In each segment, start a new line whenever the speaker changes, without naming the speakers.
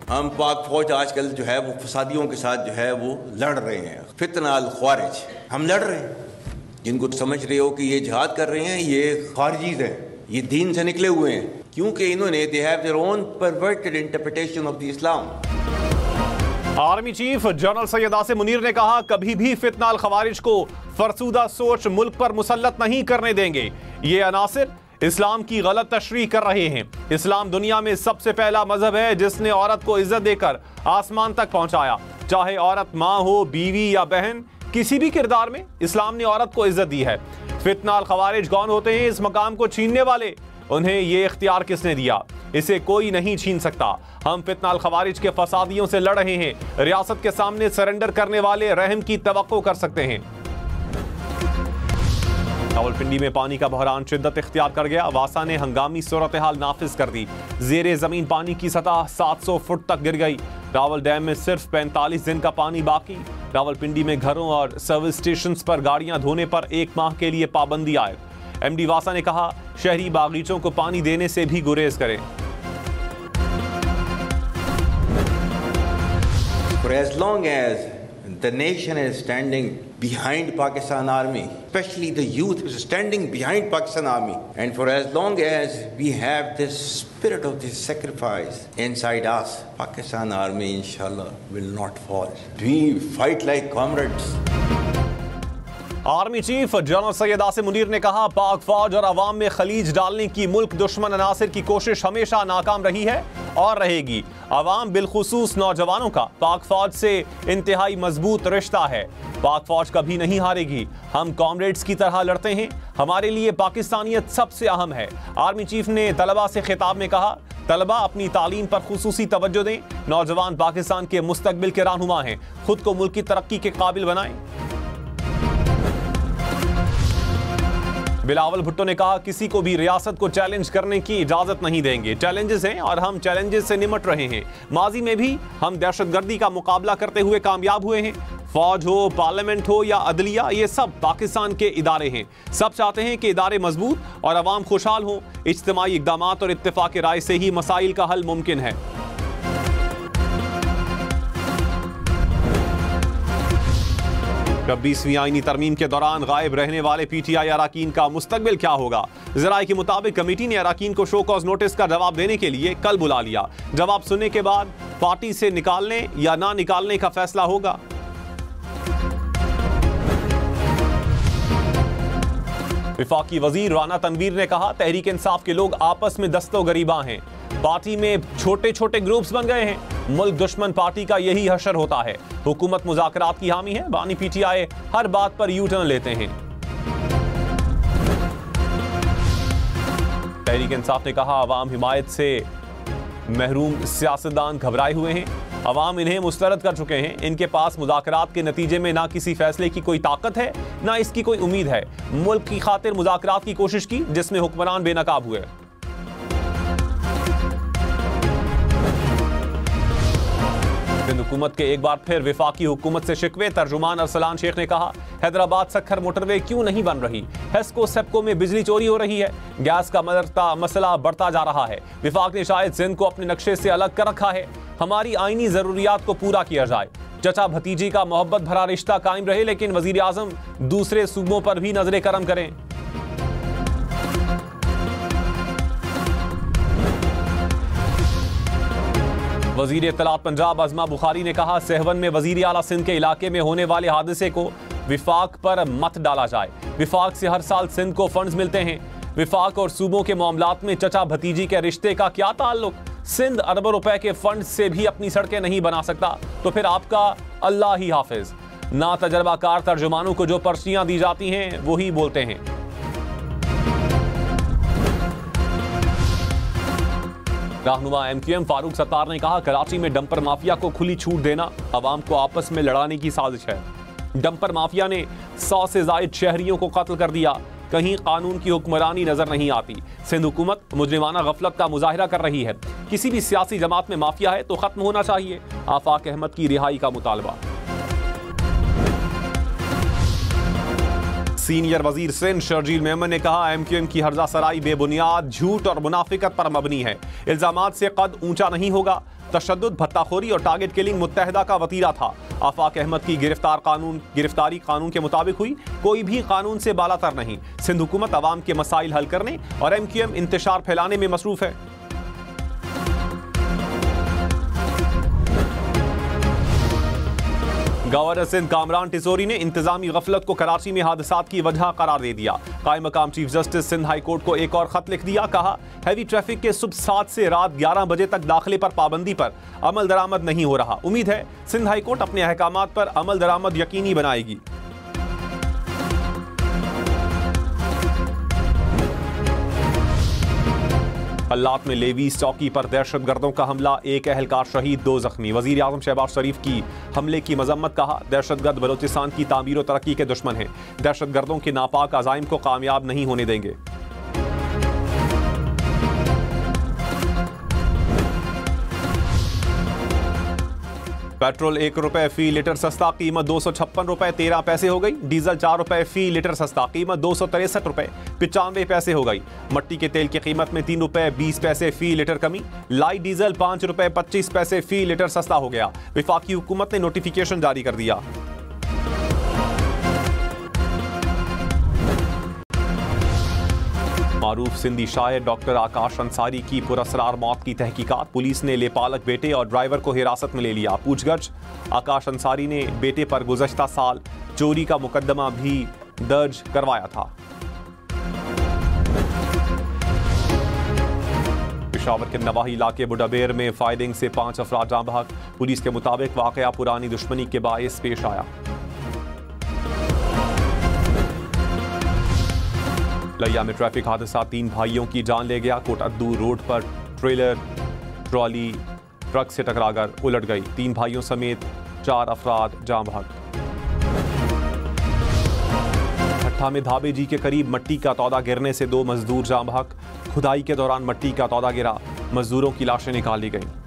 हम पाक फौज आजकल जो है वो फसादियों के साथ जो है वो लड़ रहे हैं, फितना अल ख्वारिज हम लड़ रहे हैं। जिनको समझ रहे हो कि ये जिहाद कर रहे हैं, ये खारिजीज हैं, ये दीन से निकले हुए हैं, क्योंकि इन्होंने they have their own perverted interpretation of the Islam.
Army chief general Syed Asim Munir ने कहा, कभी भी फितना अल खवारिज को फरसूदा सोच मुल्क पर मुसल्लत नहीं करने देंगे। ये अनासिर इस्लाम की गलत तशरीह कर रहे हैं। इस्लाम दुनिया में सबसे पहला मजहब है जिसने औरत को इज्जत देकर आसमान तक पहुंचाया। चाहे औरत माँ हो, बीवी या बहन, किसी भी किरदार में इस्लाम ने औरत को इज्जत दी है। फितना अल खवारिज कौन होते हैं इस मकाम को छीनने वाले? उन्हें ये इख्तियार किसने दिया? इसे कोई नहीं छीन सकता। हम फितना अल खवारिज के फसादियों से लड़ रहे हैं। रियासत के सामने सरेंडर करने वाले रहम की तवक्को कर सकते हैं। रावलपिंडी में पानी का बहरान शिद्दत इख्तियार कर गया। वासा ने हंगामी सूरत हाल नाफिज कर दी। जेरे जमीन पानी की सतह 700 फुट तक गिर गई। रावल डैम में सिर्फ 45 दिन का पानी बाकी। रावलपिंडी में घरों और सर्विस स्टेशन पर गाड़ियां धोने पर 1 माह के लिए पाबंदी आयद। एमडी वासा ने कहा, शहरी बागीचों को पानी देने से भी गुरेज करें।
For as long as the nation is standing behind Pakistan Army, especially the youth is standing behind Pakistan Army, and for as long as we have this spirit of this sacrifice inside us, Pakistan Army inshallah will not fall. We fight like comrades.
Army chief general Syed Asim Munir ने कहा, पाक फौज और अवाम में खलीज डालने की मुल्क दुश्मन अनासिर की कोशिश हमेशा नाकाम रही है और रहेगी। अवाम बिलखुसूस नौजवानों का पाक फौज से इंतहाई मजबूत रिश्ता है। पाक फौज कभी नहीं हारेगी। हम कॉमरेड्स की तरह लड़ते हैं। हमारे लिए पाकिस्तानियत सबसे अहम है। आर्मी चीफ ने तलबा से खिताब में कहा, तलबा अपनी तालीम पर खुसूसी तवज्जो दें। नौजवान पाकिस्तान के मुस्तकबिल के रहनुमा हैं। खुद को मुल्क की तरक्की के काबिल बनाएं। बिलावल भुट्टो ने कहा, किसी को भी रियासत को चैलेंज करने की इजाजत नहीं देंगे। चैलेंजेस हैं और हम चैलेंजेस से निमट रहे हैं। माजी में भी हम दहशतगर्दी का मुकाबला करते हुए कामयाब हुए हैं। फौज हो, पार्लियामेंट हो या अदलिया, ये सब पाकिस्तान के इदारे हैं। सब चाहते हैं कि इदारे मजबूत और अवाम खुशहाल हो। इज्तिमाई इक़दामात और इत्तेफाक राय से ही मसाइल का हल मुमकिन है। 26वीं आईनी तरमीम के दौरान गायब रहने वाले पीटीआई अरकान का मुस्तकबिल क्या होगा? ज़राए के मुताबिक कमेटी ने अरकान को शो कॉज नोटिस का जवाब देने के लिए कल बुला लिया। जवाब सुनने के बाद पार्टी से निकालने या ना निकालने का फैसला होगा। विफाकी वजीर राना तनवीर ने कहा, तहरीक इंसाफ के लोग आपस में दस्तो गरीबा हैं। पार्टी में छोटे छोटे ग्रुप्स बन गए हैं। मुल्क दुश्मन पार्टी का यही हशर होता है। हुकूमत मुज़ाकरात की हामी है। बानी पीटीआई हर बात पर यू टर्न लेते हैं। तहरीक इंसाफ ने कहा, अवाम हिमायत से महरूम सियासतदान घबराए हुए हैं। अवाम इन्हें मुस्तरद कर चुके हैं। इनके पास मुज़ाकरात के नतीजे में ना किसी फैसले की कोई ताकत है, ना इसकी कोई उम्मीद है। मुल्क की खातिर मुज़ाकरात की कोशिश की जिसमें हुक्मरान बेनकाब हुए। हुकूमत के एक बार फिर विफाकी हुकूमत से शिकवे। तर्जुमान अरसलान शेख ने कहा, हैदराबाद सखर मोटरवे क्यों नहीं बन रही? हेस्को सेप्को में बिजली चोरी हो रही है। गैस का मसला बढ़ता जा रहा है। विफाक ने शायद सिंध को अपने नक्शे से अलग कर रखा है। हमारी आईनी जरूरियात को पूरा किया जाए। चचा भतीजी का मोहब्बत भरा रिश्ता कायम रहे, लेकिन वजीर आजम दूसरे सूबों पर भी नजरे करम करें। वजीर इत्तलात पंजाब अज़मा बुखारी ने कहा, सहवन में वजीर आला सिंध के इलाके में होने वाले हादसे को विफाक पर मत डाला जाए। विफाक से हर साल सिंध को फंड्स मिलते हैं। विफाक और सूबों के मामलात में चचा भतीजी के रिश्ते का क्या ताल्लुक? सिंध अरबों रुपए के फंड से भी अपनी सड़कें नहीं बना सकता, तो फिर आपका अल्लाह ही हाफिज। ना तजर्बाकार तर्जुमानों को जो पर्चियां दी जाती हैं वही बोलते हैं। रहनुमा एमक्यूएम फारूक सत्तार ने कहा, कराची में डंपर माफिया को खुली छूट देना अवाम को आपस में लड़ाने की साजिश है। डंपर माफिया ने 100 से जायद शहरियों को कत्ल कर दिया। कहीं कानून की हुक्मरानी नजर नहीं आती। सिंध हुकूमत मुजरिमाना गफलत का मुजाहिरा कर रही है। किसी भी सियासी जमात में माफिया है तो खत्म होना चाहिए। आफाक अहमद की रिहाई का मुतालबा। सीनियर वजीर सिंध शर्जील मेमन ने कहा, एमक्यूएम की हर्जा सराई बेबुनियाद झूठ और मुनाफिकत पर मबनी है। इल्जामात से कद ऊंचा नहीं होगा। तशद्दुद, भत्ताखोरी और टारगेट किलिंग मुत्तहदा का वतीरा था। आफाक अहमद की गिरफ्तारी कानून के मुताबिक हुई, कोई भी कानून से बालातर नहीं। सिंध हुकूमत अवाम के मसाइल हल करने और MQM इंतशार फैलाने में मसरूफ है। गवर्नर सिंध कामरान टिसोरी ने इंतजामी गफलत को कराची में हादसात की वजह करार दे दिया। कायम मकाम chief justice Sindh high court को एक और खत लिख दिया। कहा, हैवी ट्रैफिक के सुबह 7 से रात 11 बजे तक दाखिले पर पाबंदी पर अमल दरामद नहीं हो रहा। उम्मीद है सिंध हाई कोर्ट अपने अहकामात पर अमल दरामद यकीनी बनाएगी। हल्लात में लेवीज चौकी पर दहशतगर्दों का हमला, एक अहलकार शहीद, 2 जख्मी। वजीर आजम शहबाज शरीफ की हमले की मजम्मत। कहा, दहशतगर्द बलोचिस्तान की तामीर और तरक्की के दुश्मन हैं, दहशतगर्दों के नापाक अज़ाइम को कामयाब नहीं होने देंगे। पेट्रोल 1 रुपए फी लीटर सस्ता, कीमत 256 रुपए 13 पैसे हो गई। डीजल 4 रुपए फी लीटर सस्ता, कीमत 263 रुपए 95 पैसे हो गई। मट्टी के तेल की कीमत में 3 रुपए 20 पैसे फी लीटर कमी। लाइट डीजल 5 रुपए 25 पैसे फी लीटर सस्ता हो गया। वफाकी हुकूमत ने नोटिफिकेशन जारी कर दिया। मारूफ सिंधी शायर डॉक्टर आकाश अंसारी की पुरअसरार मौत की तहकीकात। पुलिस ने लेपालक बेटे और ड्राइवर को हिरासत में ले लिया। पूछगछ, आकाश अंसारी ने बेटे पर गुज़श्ता साल चोरी का मुकदमा भी दर्ज करवाया था। पेशावर के नवाही इलाके बुडाबेर में फायरिंग से 5 अफराद जाँ बहक। पुलिस के मुताबिक वाकया पुरानी दुश्मनी के बायस पेश आया। लिया में ट्रैफिक हादसा, 3 भाइयों की जान ले गया। कोटअद्दू रोड पर ट्रेलर ट्रॉली ट्रक से टकराकर उलट गई। 3 भाइयों समेत 4 अफराद जाँ बहक। भट्ठा में धाबे जी के करीब मट्टी का तौदा गिरने से 2 मजदूर जाँ बहक। खुदाई के दौरान मट्टी का तौदा गिरा, मजदूरों की लाशें निकाली गईं।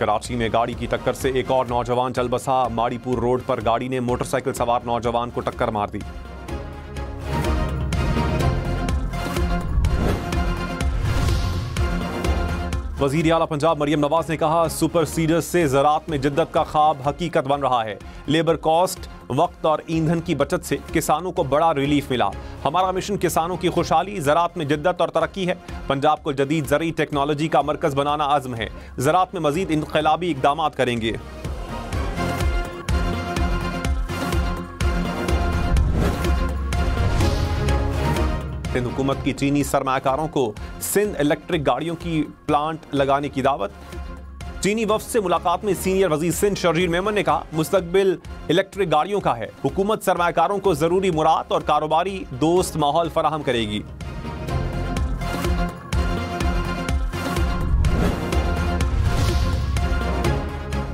कराची में गाड़ी की टक्कर से एक और नौजवान चल बसा। माड़ीपुर रोड पर गाड़ी ने मोटरसाइकिल सवार नौजवान को टक्कर मार दी। वजीर आला पंजाब मरियम नवाज ने कहा, सुपर सीडर्स से ज़राअत में जिद्दत का ख्वाब हकीकत बन रहा है। लेबर कॉस्ट, वक्त और ईंधन की बचत से किसानों को बड़ा रिलीफ मिला। हमारा मिशन किसानों की खुशहाली, ज़राअत में जिद्दत और तरक्की है। पंजाब को जदीद ज़रई टेक्नोलॉजी का मरकज़ बनाना आज़म है। ज़राअत में मज़ीद इनक़लाबी इक़दामात करेंगे। सिंध हुकूमत की चीनी सरमायाकारों को सिंध इलेक्ट्रिक गाड़ियों की प्लांट लगाने की दावत। चीनी वफ्द से मुलाकात में सीनियर वजीर सिंध शर्जील मेमन ने कहा, मुस्तकबिल इलेक्ट्रिक गाड़ियों का है। हुकूमत सरमायाकारों को जरूरी मुराद और कारोबारी दोस्त माहौल फराहम करेगी।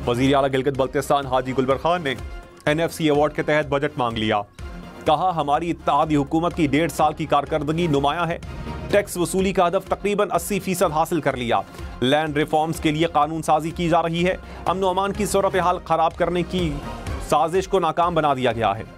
वजीर आला गिलगित बल्तिस्तान हाजी गुलबर खान ने NFC अवार्ड के तहत बजट मांग लिया। कहा, हमारी इत्तेहादी हुकूमत की 1.5 साल की कारकर्दगी नुमायां है। टैक्स वसूली का हदफ तकरीबन 80% हासिल कर लिया। लैंड रिफॉर्म्स के लिए कानून साजी की जा रही है। अमन व अमान की सूरत हाल खराब करने की साजिश को नाकाम बना दिया गया है।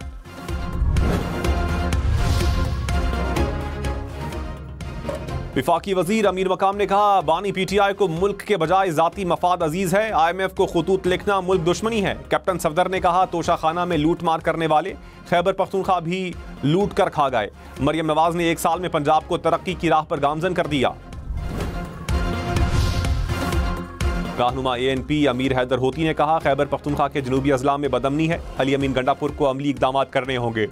विफाकी वजीर अमीर मकाम ने कहा, बानी PTI को मुल्क के बजाय जाती मफाद अजीज है। IMF को खतूत लिखना मुल्क दुश्मनी है। कैप्टन सफदर ने कहा, तोशाखाना में लूट मार करने वाले खैबर पख्तूनख्वा भी लूट कर खा गए। मरियम नवाज ने 1 साल में पंजाब को तरक्की की राह पर गामजन कर दिया। रहनुमा ANP अमीर हैदर होती ने कहा, खैबर पख्तूनख्वा के जनूबी अजला में बदअमनी है। अली अमीन गंडापुर को अमली इक़दामात करने होंगे।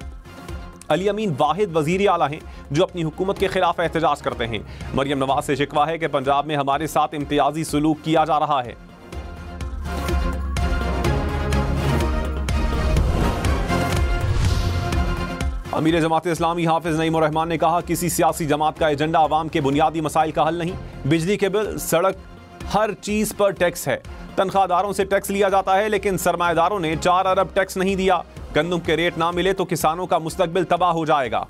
अली अमीन वाहिद वजीर आला हैं जो अपनी हुकूमत के खिलाफ एहतजाज करते हैं। मरियम नवाज से शिकवा है कि पंजाब में हमारे साथ इम्तियाजी सलूक किया जा रहा है। अमीर जमात इस्लामी हाफिज नईम रहमान ने कहा, किसी सियासी जमात का एजेंडा अवाम के बुनियादी मसाइल का हल नहीं। बिजली के बिल, सड़क, हर चीज पर टैक्स है। तनख्वाहदारों से टैक्स लिया जाता है, लेकिन सरमाएदारों ने 4 अरब टैक्स नहीं दिया। गंदम के रेट ना मिले तो किसानों का मुस्तकबिल तबाह हो जाएगा।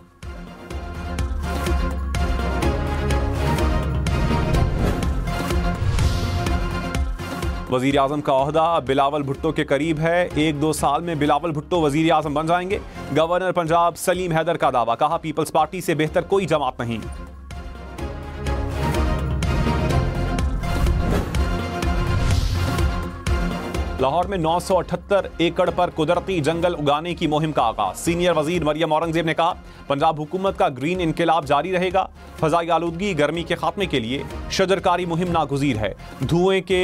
वजीर आजम का ओहदा बिलावल भुट्टो के करीब है। 1-2 साल में बिलावल भुट्टो वजीर आजम बन जाएंगे। गवर्नर पंजाब सलीम हैदर का दावा, कहा पीपल्स पार्टी से बेहतर कोई जमात नहीं। लाहौर में 978 एकड़ पर कुदरती जंगल उगाने की मुहिम का आगाज। सीनियर वजीर मरियम औरंगजेब ने कहा पंजाब हुकूमत का ग्रीन इनकलाब जारी रहेगा। फजाई आलूदगी गर्मी के खात्मे के लिए शजरकारी मुहिम नागुज़ीर है। धुएं के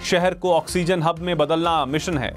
शहर को ऑक्सीजन हब में बदलना मिशन है।